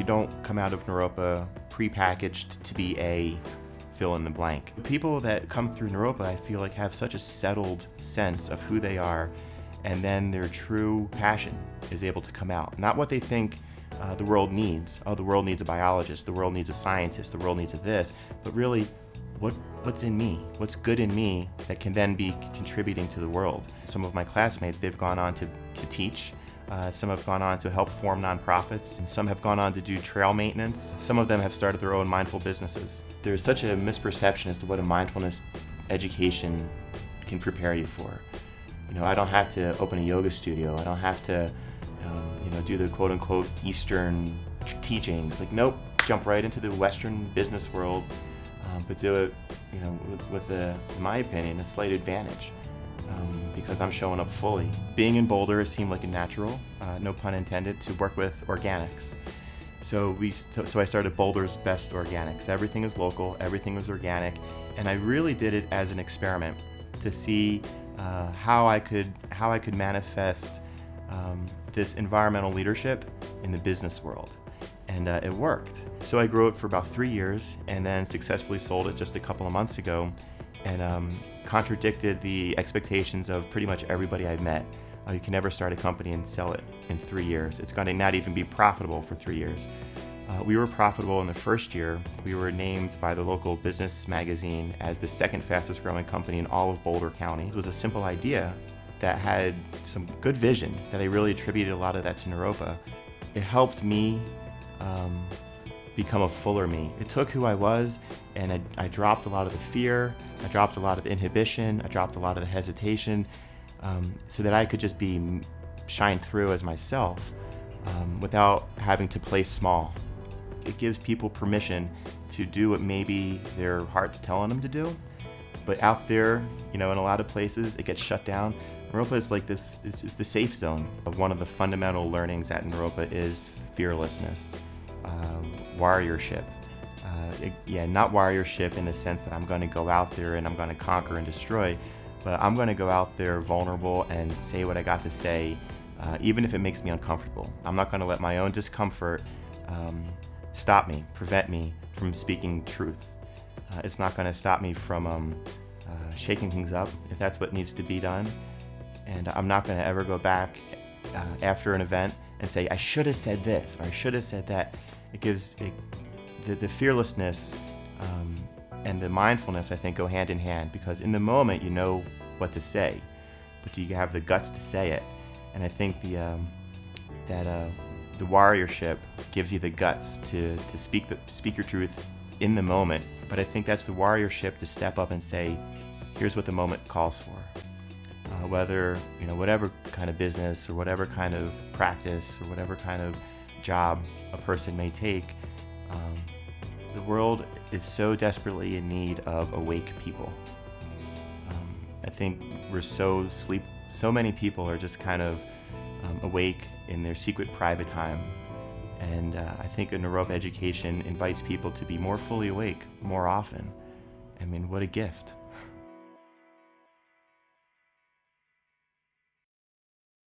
don't come out of Naropa prepackaged to be a fill in the blank. The people that come through Naropa, I feel like, have such a settled sense of who they are, and then their true passion is able to come out. Not what they think the world needs. Oh, the world needs a biologist, the world needs a scientist, the world needs a this, but really, what's in me? What's good in me that can then be contributing to the world? Some of my classmates, they've gone on to teach. Some have gone on to help form nonprofits, and some have gone on to do trail maintenance. Some of them have started their own mindful businesses. There's such a misperception as to what a mindfulness education can prepare you for. You know, I don't have to open a yoga studio. I don't have to, do the quote-unquote Eastern teachings. Like, nope, jump right into the Western business world, but do it, with in my opinion, a slight advantage. Because I'm showing up fully. Being in Boulder seemed like a natural, no pun intended, to work with organics. So I started Boulder's Best Organics. Everything is local, everything was organic, and I really did it as an experiment to see how I could manifest this environmental leadership in the business world. And it worked. So I grew it for about 3 years and then successfully sold it just a couple of months ago, and contradicted the expectations of pretty much everybody I've met. You can never start a company and sell it in 3 years. It's going to not even be profitable for 3 years. We were profitable in the first year. We were named by the local business magazine as the second fastest growing company in all of Boulder County. It was a simple idea that had some good vision that I really attributed a lot of that to Naropa. It helped me become a fuller me. It took who I was, and I dropped a lot of the fear, I dropped a lot of the inhibition, I dropped a lot of the hesitation, so that I could just shine through as myself without having to play small. It gives people permission to do what maybe their heart's telling them to do, but out there, in a lot of places, it gets shut down. Naropa is like this, it's the safe zone. One of the fundamental learnings at Naropa is fearlessness, warriorship. Not warriorship in the sense that I'm going to go out there and I'm going to conquer and destroy, but I'm going to go out there vulnerable and say what I got to say, even if it makes me uncomfortable. I'm not going to let my own discomfort stop me, prevent me from speaking truth. It's not going to stop me from shaking things up if that's what needs to be done. And I'm not going to ever go back after an event and say, I should have said this, or I should have said that. It gives the fearlessness and the mindfulness, I think, go hand in hand, because in the moment you know what to say, but do you have the guts to say it? And I think the warriorship gives you the guts to speak your truth in the moment. But I think that's the warriorship to step up and say, here's what the moment calls for. Whether, whatever kind of business or whatever kind of practice or whatever kind of job a person may take, the world is so desperately in need of awake people. I think so many people are just kind of awake in their secret private time. And I think a Naropa education invites people to be more fully awake more often. I mean, what a gift.